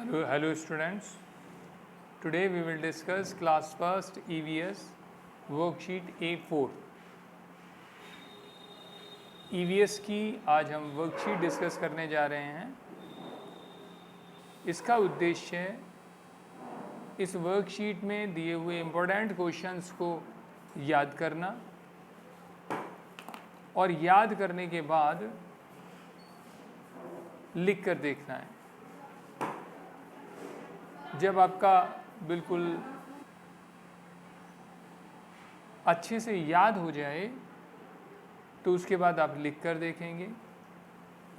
Hello students. Today we will discuss class first EVS worksheet A4. EVS की आज हम worksheet discuss करने जा रहे हैं। इसका उद्देश्य इस वर्कशीट में दिए हुए इम्पोर्टेंट क्वेश्चंस को याद करना और याद करने के बाद लिख कर देखना है। जब आपका बिल्कुल अच्छे से याद हो जाए तो उसके बाद आप लिख कर देखेंगे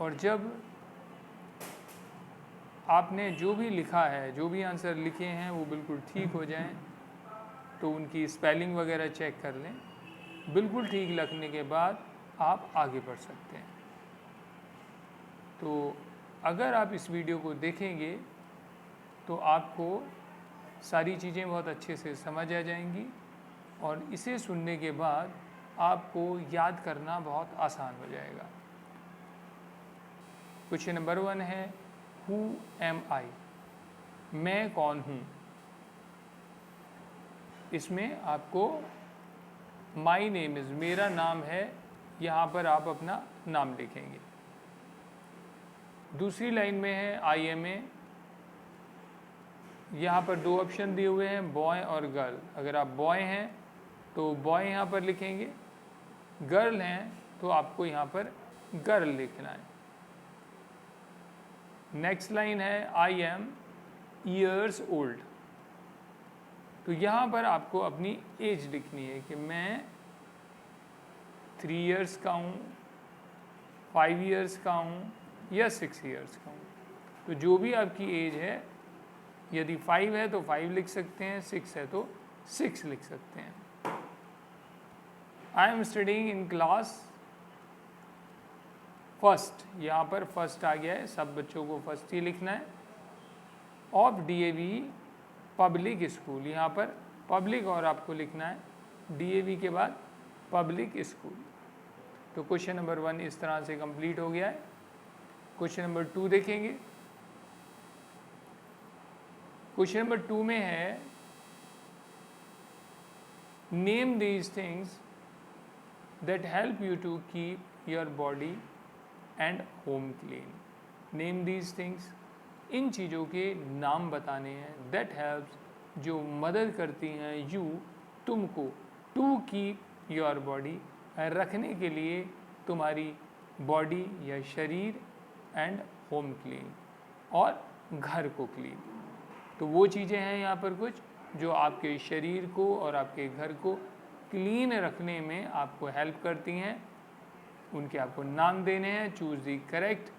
और जब आपने जो भी लिखा है, जो भी आंसर लिखे हैं वो बिल्कुल ठीक हो जाएं तो उनकी स्पेलिंग वगैरह चेक कर लें। बिल्कुल ठीक लिखने के बाद आप आगे बढ़ सकते हैं। तो अगर आप इस वीडियो को देखेंगे तो आपको सारी चीज़ें बहुत अच्छे से समझ आ जाएंगी और इसे सुनने के बाद आपको याद करना बहुत आसान हो जाएगा। क्वेश्चन नंबर 1 है हु एम आई, मैं कौन हूँ। इसमें आपको माई नेम इज़, मेरा नाम है, यहाँ पर आप अपना नाम लिखेंगे। दूसरी लाइन में है आई एम ए, यहाँ पर दो ऑप्शन दिए हुए हैं बॉय और गर्ल। अगर आप बॉय हैं तो बॉय यहाँ पर लिखेंगे, गर्ल हैं तो आपको यहाँ पर गर्ल लिखना है। नेक्स्ट लाइन है आई एम ईयर्स ओल्ड, तो यहाँ पर आपको अपनी एज लिखनी है कि मैं 3 इयर्स का हूँ, 5 इयर्स का हूँ या 6 इयर्स का हूँ। तो जो भी आपकी एज है, यदि 5 है तो 5 लिख सकते हैं, 6 है तो 6 लिख सकते हैं। I am studying in class first, यहाँ पर फर्स्ट आ गया है, सब बच्चों को फर्स्ट ही लिखना है। ऑफ DAV पब्लिक स्कूल, यहाँ पर पब्लिक और आपको लिखना है, DAV के बाद पब्लिक स्कूल। तो क्वेश्चन नंबर 1 इस तरह से कंप्लीट हो गया है। क्वेश्चन नंबर 2 देखेंगे। क्वेश्चन नंबर 2 में है name these things that help you to keep your body and home clean. Name these things, इन चीज़ों के नाम बताने हैं, दैट हेल्प्स, जो मदद करती हैं, यू, तुमको, टू कीप योर बॉडी, रखने के लिए तुम्हारी बॉडी या शरीर, एंड होम क्लीन, और घर को क्लीन। तो वो चीज़ें हैं यहाँ पर कुछ जो आपके शरीर को और आपके घर को क्लीन रखने में आपको हेल्प करती हैं। उनके आपको नाम देने हैं। Choose the correct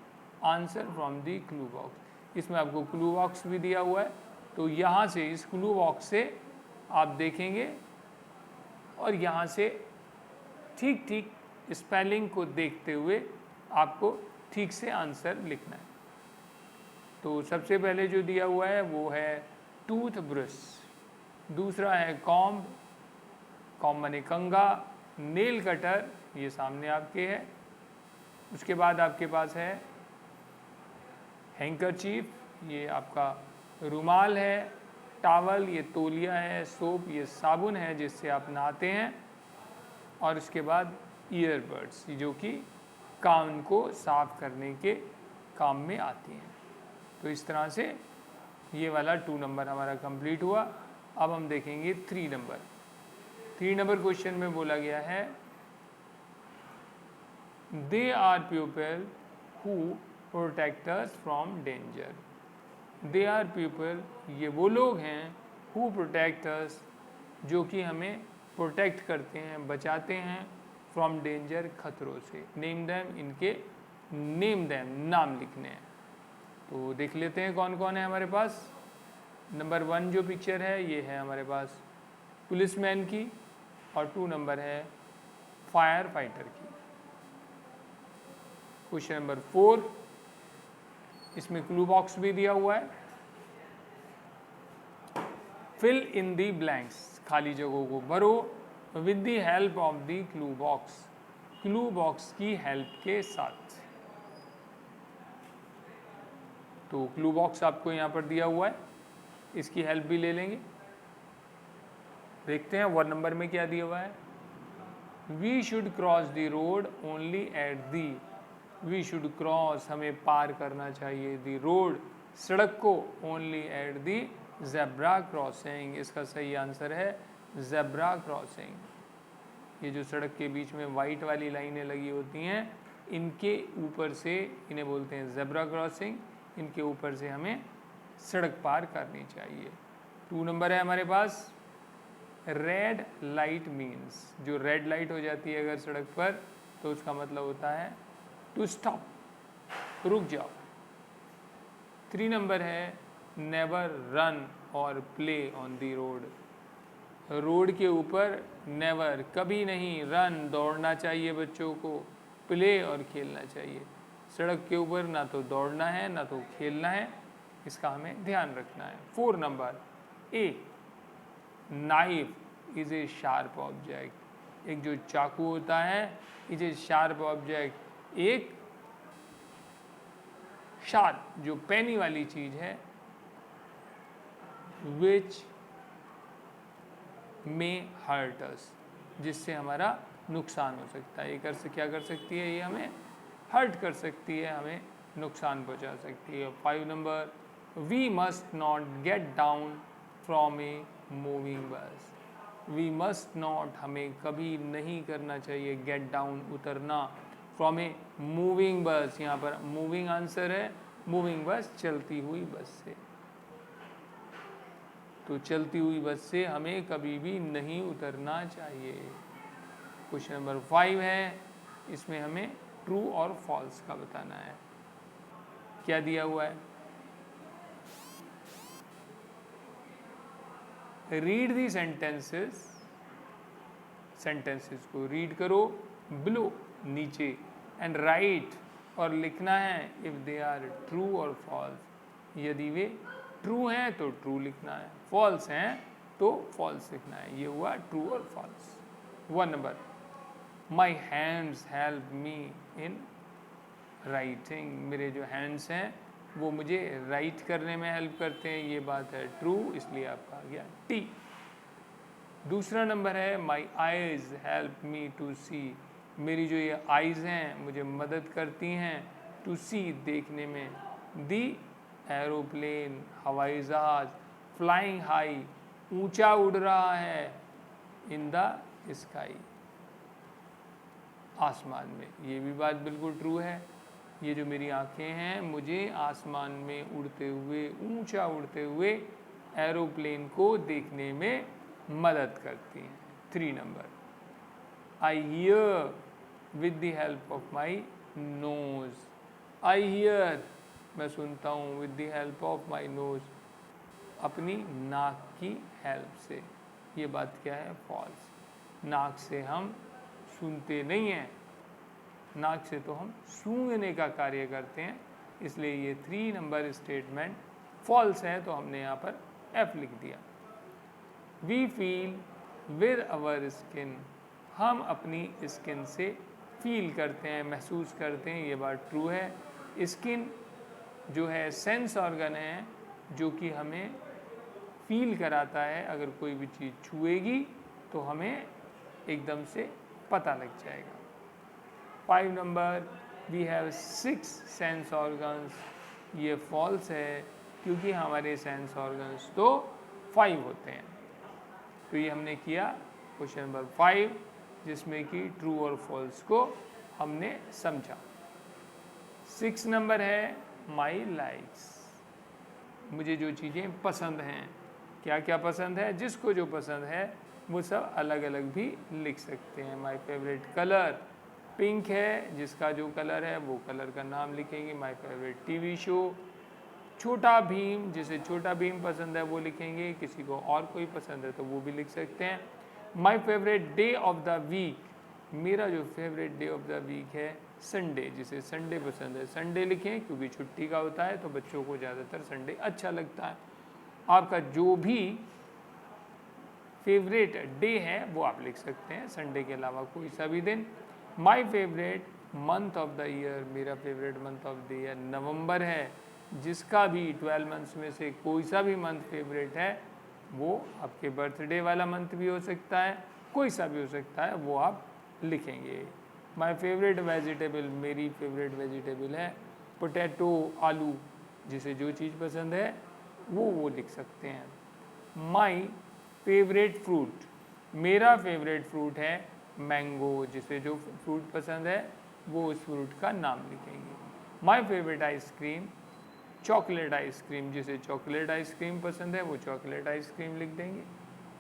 answer from the clue box. इसमें आपको क्लू बॉक्स भी दिया हुआ है, तो यहाँ से इस क्लू बॉक्स से आप देखेंगे और यहाँ से ठीक ठीक स्पेलिंग को देखते हुए आपको ठीक से आंसर लिखना है। तो सबसे पहले जो दिया हुआ है वो है टूथ ब्रश, दूसरा है कॉम्ब, कॉम्ब माने कंघा, नेल कटर, ये सामने आपके है। उसके बाद आपके पास है हैंकरचीफ, ये आपका रुमाल है, टावल, ये तौलिया है, सोप, ये साबुन है जिससे आप नहाते हैं, और उसके बाद ईयरबड्स जो कि कान को साफ करने के काम में आती हैं। तो इस तरह से ये वाला 2 नंबर हमारा कंप्लीट हुआ। अब हम देखेंगे 3 नंबर। 3 नंबर क्वेश्चन में बोला गया है they are people who protect us from danger. They are people, ये वो लोग हैं, हु प्रोटेक्ट अस, जो कि हमें प्रोटेक्ट करते हैं, बचाते हैं, फ्रॉम डेंजर, खतरों से। नेम दैम, इनके नेम दैम, नाम लिखने हैं। तो देख लेते हैं कौन कौन है हमारे पास। नंबर 1 जो पिक्चर है ये है हमारे पास पुलिसमैन की, और 2 नंबर है फायर फाइटर की। क्वेश्चन नंबर 4, इसमें क्लू बॉक्स भी दिया हुआ है। फिल इन दी ब्लैंक्स, खाली जगहों को भरो with the help of the clue box, clue box की हेल्प के साथ। तो क्लू बॉक्स आपको यहाँ पर दिया हुआ है, इसकी हेल्प भी ले लेंगे। देखते हैं 1 नंबर में क्या दिया हुआ है। We should cross the road only at the, we should cross, हमें पार करना चाहिए, दी रोड, सड़क को, only at the zebra crossing, इसका सही आंसर है जेब्रा क्रॉसिंग। ये जो सड़क के बीच में वाइट वाली लाइनें लगी होती हैं, इनके ऊपर से, इन्हें बोलते हैं जेब्रा क्रॉसिंग, इनके ऊपर से हमें सड़क पार करनी चाहिए। 2 नंबर है हमारे पास, रेड लाइट मीन्स, जो रेड लाइट हो जाती है अगर सड़क पर तो उसका मतलब होता है टू स्टॉप, रुक जाओ। 3 नंबर है, नेवर रन और play on the road, road के ऊपर नेवर, कभी नहीं, रन, दौड़ना चाहिए बच्चों को, प्ले और खेलना चाहिए। सड़क के ऊपर ना तो दौड़ना है ना तो खेलना है, इसका हमें ध्यान रखना है। 4 number, a knife is a sharp object, एक जो चाकू होता है इज ए शार्प ऑब्जेक्ट, एक शार्प जो पैनी वाली चीज है, विच में हर्ट अस, जिससे हमारा नुकसान हो सकता है। ये क्या कर सकती है, ये हमें हर्ट कर सकती है, हमें नुकसान पहुंचा सकती है। 5 number, we must not get down from a moving bus, we must not, हमें कभी नहीं करना चाहिए, गेट डाउन, उतरना, फ्रॉम ए मूविंग बस, यहाँ पर मूविंग आंसर है, मूविंग बस चलती हुई बस से, तो चलती हुई बस से हमें कभी भी नहीं उतरना चाहिए। क्वेश्चन नंबर 5 है, इसमें हमें ट्रू और फॉल्स का बताना है। क्या दिया हुआ है, रीड दी सेंटेंसेस, सेंटेंसेस को रीड करो, बिलो, नीचे, एंड राइट, और लिखना है इफ दे आर ट्रू और फॉल्स, यदि वे ट्रू हैं तो ट्रू लिखना है, फॉल्स हैं तो फॉल्स लिखना है। ये हुआ ट्रू और false. 1 number, my hands help me in writing, मेरे जो हैंड्स हैं वो मुझे राइट करने में हेल्प करते हैं, ये बात है ट्रू, इसलिए आपका आ गया टी। दूसरा नंबर है, my eyes help me to see, मेरी जो ये आईज हैं मुझे मदद करती हैं टू सी, देखने में। दी एरोप्लेन, हवाई जहाज, फ्लाइंग हाई, ऊंचा उड़ रहा है, इन द स्काई, आसमान में, ये भी बात बिल्कुल ट्रू है। ये जो मेरी आंखें हैं मुझे आसमान में उड़ते हुए, ऊंचा उड़ते हुए एरोप्लेन को देखने में मदद करती हैं। 3 number, I hear with the help of my nose, I hear, मैं सुनता हूँ, with the help of my nose, अपनी नाक की हेल्प से, ये बात क्या है, फॉल्स। नाक से हम सुनते नहीं हैं, नाक से तो हम सूंघने का कार्य करते हैं, इसलिए ये 3 नंबर स्टेटमेंट फॉल्स है, तो हमने यहाँ पर F लिख दिया। We feel with our skin, हम अपनी स्किन से फील करते हैं, महसूस करते हैं, ये बात ट्रू है। स्किन जो है सेंस ऑर्गन है जो कि हमें फील कराता है, अगर कोई भी चीज़ छुएगी तो हमें एकदम से पता लग जाएगा। 5 number, we have 6 sense organs, ये फॉल्स है क्योंकि हमारे सेंस ऑर्गन्स तो 5 होते हैं। तो ये हमने किया क्वेश्चन नंबर 5, जिसमें कि ट्रू और फॉल्स को हमने समझा। 6 नंबर है, माई लाइक्स, मुझे जो चीज़ें पसंद हैं, क्या क्या पसंद है, जिसको जो पसंद है वो सब अलग अलग भी लिख सकते हैं। माई फेवरेट कलर पिंक है, जिसका जो कलर है वो कलर का नाम लिखेंगे। माई फेवरेट टीवी शो, छोटा भीम, जिसे छोटा भीम पसंद है वो लिखेंगे, किसी को और कोई पसंद है तो वो भी लिख सकते हैं। My favourite day of the week, मेरा जो favourite day of the week है संडे, जिसे संडे पसंद है संडे लिखें, क्योंकि छुट्टी का होता है तो बच्चों को ज़्यादातर संडे अच्छा लगता है। आपका जो भी फेवरेट डे है वो आप लिख सकते हैं, संडे के अलावा कोई सा भी दिन। My favourite month of the year, मेरा favourite month of the year नवंबर है, जिसका भी 12 मंथ्स में से कोई सा भी मंथ फेवरेट है, वो आपके बर्थडे वाला मंथ भी हो सकता है, कोई सा भी हो सकता है, वो आप लिखेंगे। माय फेवरेट वेजिटेबल, मेरी फेवरेट वेजिटेबल है पोटैटो, आलू, जिसे जो चीज़ पसंद है वो लिख सकते हैं। माई फेवरेट फ्रूट, मेरा फेवरेट फ्रूट है मैंगो, जिसे जो फ्रूट पसंद है वो उस फ्रूट का नाम लिखेंगे। My favourite ice cream chocolate ice cream, जिसे चॉकलेट आइसक्रीम पसंद है वो चॉकलेट आइसक्रीम लिख देंगे,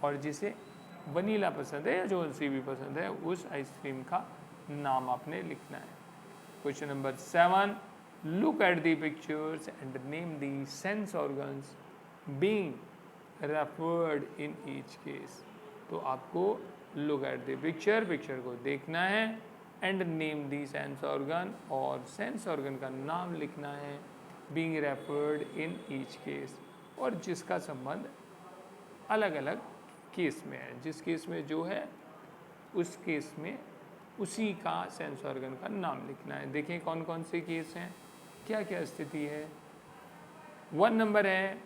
और जिसे वनीला पसंद है या जो सी भी पसंद है उस आइसक्रीम का नाम आपने लिखना है। Question number 7, look at the pictures and name the sense organs being referred in each case. तो आपको look at the picture, picture को देखना है, and name the sense organ, और सेंस ऑर्गन का नाम लिखना है, being referred in each case, और जिसका संबंध अलग अलग केस में है, जिस केस में जो है उस केस में उसी का सेंस ऑर्गन का नाम लिखना है। देखें कौन कौन से केस हैं, क्या क्या स्थिति है। 1 नंबर है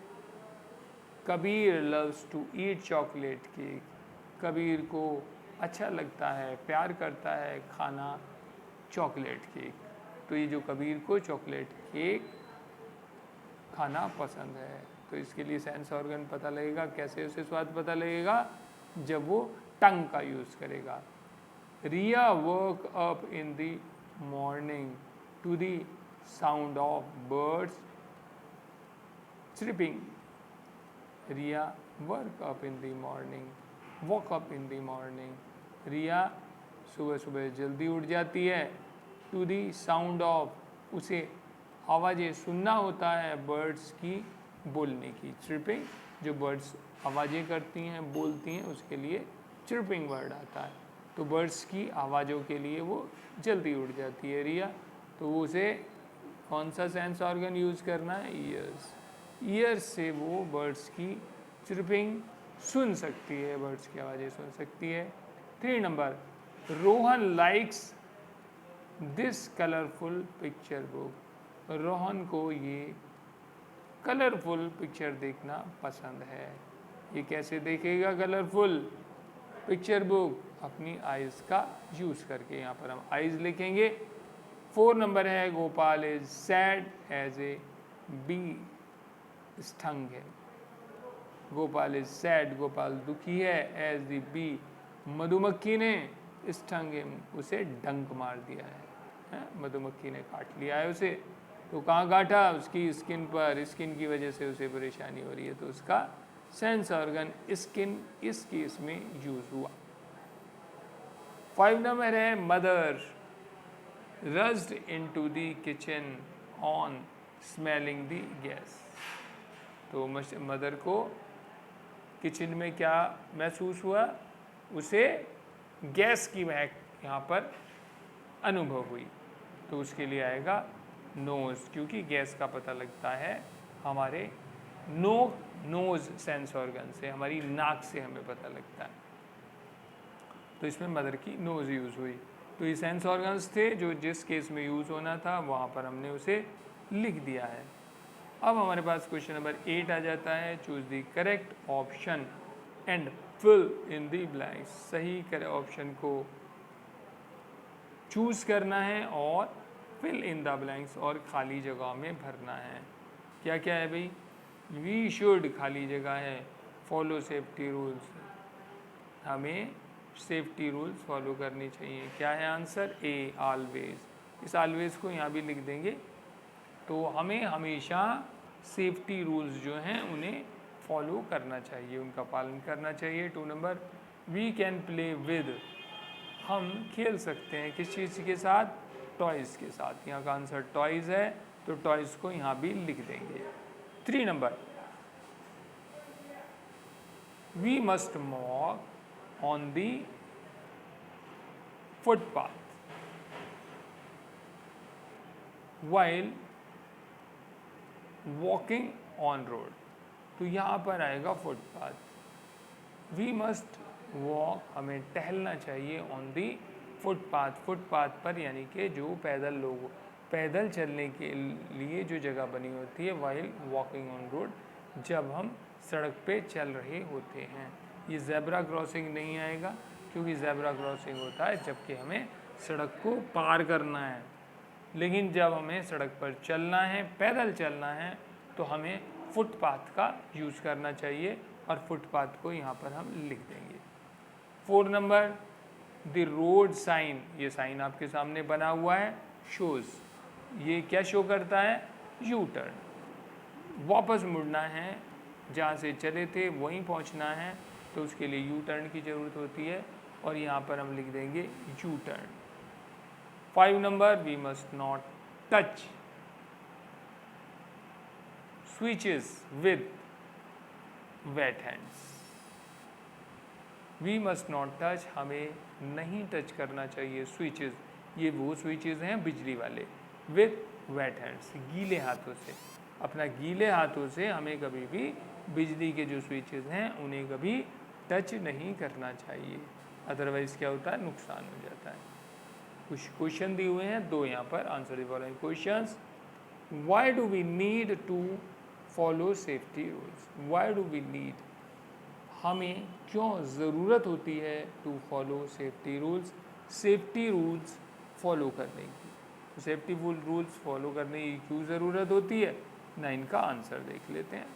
Kabir loves to eat chocolate cake, Kabir को अच्छा लगता है, प्यार करता है खाना चॉकलेट केक। तो ये जो कबीर को चॉकलेट केक खाना पसंद है, तो इसके लिए सेंस ऑर्गन पता लगेगा। कैसे उसे स्वाद पता लगेगा? जब वो टंग का यूज़ करेगा। Riya woke up in the morning to the sound of birds chirping. Riya woke up in the morning, woke up in the morning. Riya सुबह सुबह जल्दी उठ जाती है, टू द साउंड ऑफ, उसे आवाज़ें सुनना होता है बर्ड्स की बोलने की। चिर्पिंग, जो बर्ड्स आवाज़ें करती हैं, बोलती हैं, उसके लिए चिर्पिंग वर्ड आता है। तो बर्ड्स की आवाज़ों के लिए वो जल्दी उठ जाती है रिया। तो वो उसे कौन सा सेंस ऑर्गन यूज़ करना है? ईयर्स। ईयर्स से वो बर्ड्स की चिर्पिंग सुन सकती है, बर्ड्स की आवाज़ें सुन सकती है। 3 number, Rohan likes this colourful picture book. Rohan को ये कलरफुल पिक्चर देखना पसंद है। ये कैसे देखेगा कलरफुल पिक्चर बुक? अपनी आइज़ का यूज़ करके। यहाँ पर हम आइज़ लिखेंगे। 4 नंबर है Gopal is sad as a bee stung है। गोपाल इज सैड, गोपाल दुखी है, एज द बी, मधुमक्खी ने स्टंग हिम, उसे डंक मार दिया है, मधुमक्खी ने काट लिया है उसे। तो कहाँ काटा? उसकी स्किन पर। स्किन की वजह से उसे परेशानी हो रही है, तो उसका सेंस ऑर्गन स्किन इस केस में यूज हुआ। 5 नंबर है mother rushed into the kitchen on smelling the gas. तो मदर को किचन में क्या महसूस हुआ? उसे गैस की महक यहाँ पर अनुभव हुई, तो उसके लिए आएगा नोज़, क्योंकि गैस का पता लगता है हमारे नोज़ सेंस ऑर्गन से, हमारी नाक से हमें पता लगता है। तो इसमें मदर की नोज़ यूज़ हुई। तो ये सेंस ऑर्गन्स थे जो जिस केस में यूज़ होना था वहाँ पर हमने उसे लिख दिया है। अब हमारे पास क्वेश्चन नंबर 8 आ जाता है। Choose the correct option and fill in the blanks. सही करेक्ट ऑप्शन को चूज़ करना है और फिल इन द ब्लैंक्स, और खाली जगह में भरना है। क्या क्या है भाई? वी शुड, खाली जगह है, फॉलो सेफ्टी रूल्स, हमें सेफ्टी रूल्स फॉलो करनी चाहिए। क्या है आंसर? ए, ऑलवेज। इस ऑलवेज को यहाँ भी लिख देंगे। तो हमें हमेशा सेफ्टी रूल्स जो हैं उन्हें फॉलो करना चाहिए, उनका पालन करना चाहिए। 2 number, we can play with, हम खेल सकते हैं किस चीज़ के साथ? टॉयज़ के साथ। यहाँ का आंसर टॉयज़ है, तो टॉयज़ को यहाँ भी लिख देंगे। 3 number, we must walk on the footpath while walking on road. तो यहाँ पर आएगा फुटपाथ। वी मस्ट वॉक, हमें टहलना चाहिए, ऑन दी फुटपाथ, फुटपाथ पर, यानी कि जो पैदल लोग पैदल चलने के लिए जो जगह बनी होती है वाइल वॉकिंग ऑन रोड, जब हम सड़क पे चल रहे होते हैं। ये ज़ेब्रा क्रॉसिंग नहीं आएगा, क्योंकि ज़ेब्रा क्रॉसिंग होता है जबकि हमें सड़क को पार करना है। लेकिन जब हमें सड़क पर चलना है, पैदल चलना है, तो हमें फुटपाथ का यूज़ करना चाहिए, और फुटपाथ को यहाँ पर हम लिख देंगे। 4 नंबर, द रोड साइन, ये साइन आपके सामने बना हुआ है, शोज़, ये क्या शो करता है? U turn. वापस मुड़ना है, जहाँ से चले थे वहीं पहुँचना है, तो उसके लिए यू टर्न की ज़रूरत होती है, और यहाँ पर हम लिख देंगे U turn. 5 number, we must not touch switches with wet hands। We must not touch, हमें नहीं टच करना चाहिए स्विचेस, ये वो स्विचेस हैं बिजली वाले, विथ वेट हैंड्स, गीले हाथों से। अपना गीले हाथों से हमें कभी भी बिजली के जो स्विचेस हैं उन्हें कभी टच नहीं करना चाहिए, अदरवाइज क्या होता है? नुकसान हो जाता है। कुछ क्वेश्चन दिए हुए हैं, दो यहाँ पर, answer the following questions. Why do we need to follow safety rules? Why do we need, हमें क्यों ज़रूरत होती है to follow safety rules, safety rules follow करने की। तो सेफ्टी रूल्स फॉलो करने की क्यों ज़रूरत होती है? 9 का आंसर देख लेते हैं।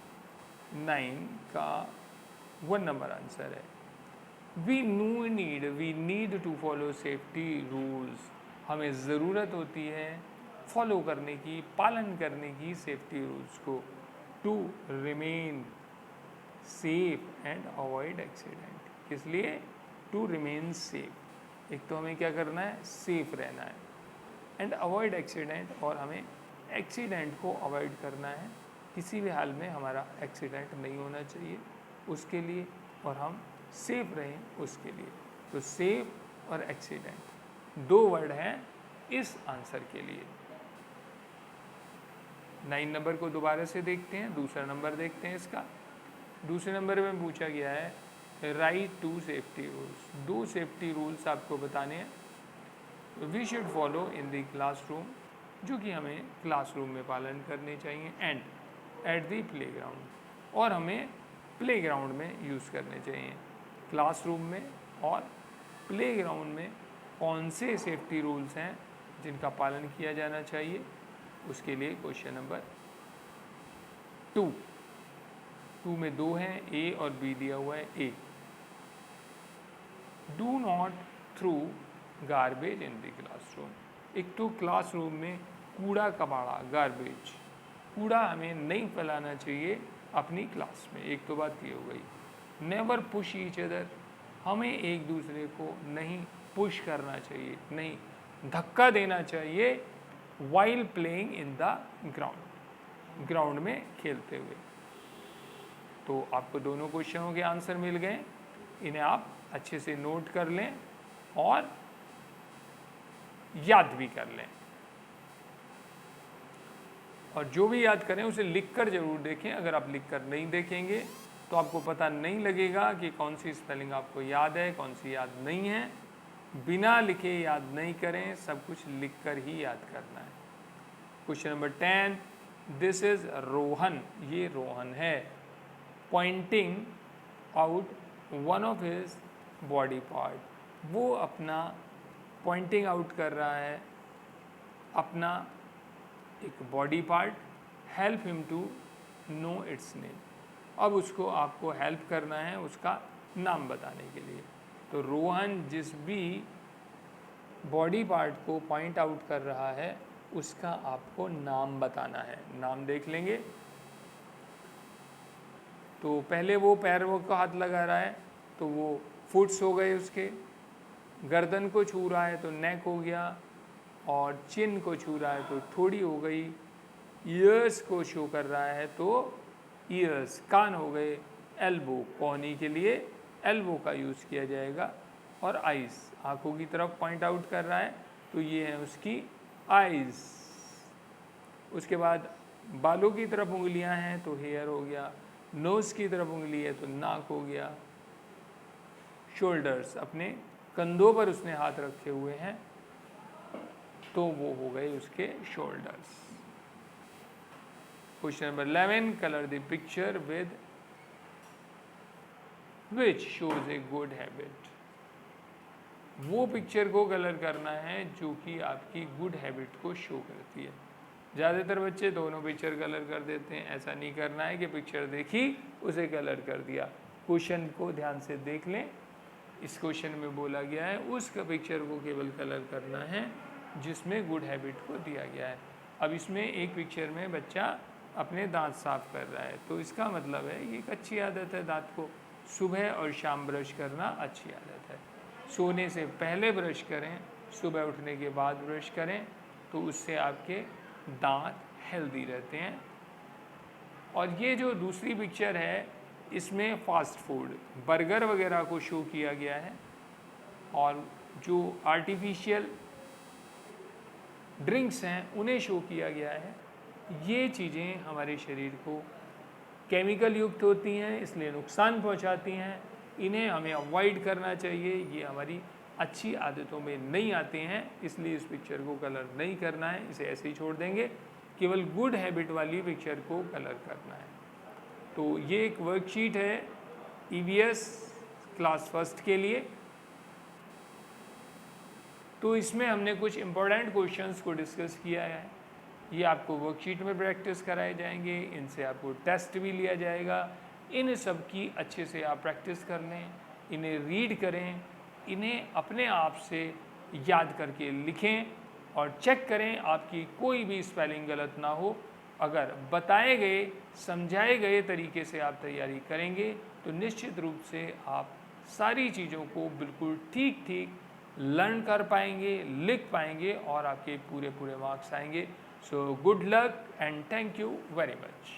9 का 1 नंबर आंसर है, we need to follow safety rules, हमें ज़रूरत होती है फॉलो करने की, पालन करने की सेफ्टी रूल्स को, to remain safe and avoid accident. किस लिए? टू रिमेन सेफ, एक तो हमें क्या करना है? सेफ रहना है, एंड अवॉइड एक्सीडेंट, और हमें एक्सीडेंट को अवॉइड करना है, किसी भी हाल में हमारा एक्सीडेंट नहीं होना चाहिए उसके लिए, और हम सेफ रहें उसके लिए। तो सेफ और एक्सीडेंट 2 वर्ड हैं इस आंसर के लिए। 9 नंबर को दोबारा से देखते हैं, दूसरा नंबर देखते हैं इसका। दूसरे नंबर में पूछा गया है write two safety rules, 2 safety rules आपको बताने हैं। We should follow in the classroom, जो कि हमें क्लासरूम में पालन करने चाहिए, एंड एट द प्लेग्राउंड, और हमें प्लेग्राउंड में यूज़ करने चाहिए। क्लासरूम में और प्लेग्राउंड में कौन से सेफ्टी रूल्स हैं जिनका पालन किया जाना चाहिए, उसके लिए क्वेश्चन नंबर 2 में 2 हैं, ए और बी दिया हुआ है। A, do not throw garbage in the classroom, एक तो क्लासरूम में कूड़ा कबाड़ा, गार्बेज, कूड़ा हमें नहीं फैलाना चाहिए अपनी क्लास में, एक तो बात ये हो गई। नेवर पुश ईच अदर, हमें एक दूसरे को नहीं पुश करना चाहिए, नहीं धक्का देना चाहिए, while playing in the ground, ground में खेलते हुए। तो आपको दोनों क्वेश्चनों के आंसर मिल गए, इन्हें आप अच्छे से नोट कर लें और याद भी कर लें, और जो भी याद करें उसे लिखकर जरूर देखें। अगर आप लिखकर नहीं देखेंगे तो आपको पता नहीं लगेगा कि कौन सी स्पेलिंग आपको याद है, कौन सी याद नहीं है। बिना लिखे याद नहीं करें, सब कुछ लिखकर ही याद करना है। Question number 10, this is Rohan, ये रोहन है, pointing out one of his body part, वो अपना पॉइंटिंग आउट कर रहा है अपना एक body part, help him to know its name, अब उसको आपको हेल्प करना है उसका नाम बताने के लिए। तो रोहन जिस भी बॉडी पार्ट को पॉइंट आउट कर रहा है उसका आपको नाम बताना है। नाम देख लेंगे। तो पहले वो पैरों को हाथ लगा रहा है तो वो फुट्स हो गए उसके, गर्दन को छू रहा है तो नेक हो गया, और चिन को छू रहा है तो ठोड़ी हो गई, ईयर्स को शो कर रहा है तो ईयर्स कान हो गए, एल्बो कोहनी के लिए एल्बो का यूज़ किया जाएगा, और आइज़ आँखों की तरफ पॉइंट आउट कर रहा है तो ये है उसकी आइज़। उसके बाद बालों की तरफ उंगलियां हैं तो हेयर हो गया, नोज़ की तरफ उंगली है तो नाक हो गया, शोल्डर्स अपने कंधों पर उसने हाथ रखे हुए हैं तो वो हो गए उसके shoulders. Question number 11, colour the picture with which shows a good habit. वो पिक्चर को कलर करना है जो कि आपकी गुड हैबिट को शो करती है। ज़्यादातर बच्चे दोनों पिक्चर कलर कर देते हैं, ऐसा नहीं करना है कि पिक्चर देखी उसे कलर कर दिया। क्वेश्चन को ध्यान से देख लें, इस क्वेश्चन में बोला गया है उस पिक्चर को केवल कलर करना है जिसमें गुड हैबिट को दिया गया है। अब इसमें एक पिक्चर में बच्चा अपने दांत साफ कर रहा है, तो इसका मतलब है ये एक अच्छी आदत है, दांत को सुबह और शाम ब्रश करना अच्छी आदत है। सोने से पहले ब्रश करें, सुबह उठने के बाद ब्रश करें, तो उससे आपके दांत हेल्दी रहते हैं। और ये जो दूसरी पिक्चर है इसमें फास्ट फूड, बर्गर वगैरह को शो किया गया है और जो आर्टिफिशियल ड्रिंक्स हैं उन्हें शो किया गया है। ये चीज़ें हमारे शरीर को केमिकल युक्त होती हैं, इसलिए नुकसान पहुंचाती हैं, इन्हें हमें अवॉइड करना चाहिए। ये हमारी अच्छी आदतों में नहीं आते हैं, इसलिए इस पिक्चर को कलर नहीं करना है, इसे ऐसे ही छोड़ देंगे। केवल गुड हैबिट वाली पिक्चर को कलर करना है। तो ये एक वर्कशीट है EVS क्लास फर्स्ट के लिए। तो इसमें हमने कुछ इम्पोर्टेंट क्वेश्चंस को डिस्कस किया है। ये आपको वर्कशीट में प्रैक्टिस कराए जाएंगे, इनसे आपको टेस्ट भी लिया जाएगा। इन सब की अच्छे से आप प्रैक्टिस कर लें, इन्हें रीड करें, इन्हें अपने आप से याद करके लिखें और चेक करें आपकी कोई भी स्पेलिंग गलत ना हो। अगर बताए गए समझाए गए तरीके से आप तैयारी करेंगे तो निश्चित रूप से आप सारी चीज़ों को बिल्कुल ठीक ठीक लर्न कर पाएंगे, लिख पाएंगे और आपके पूरे मार्क्स आएंगे। So good luck and thank you very much.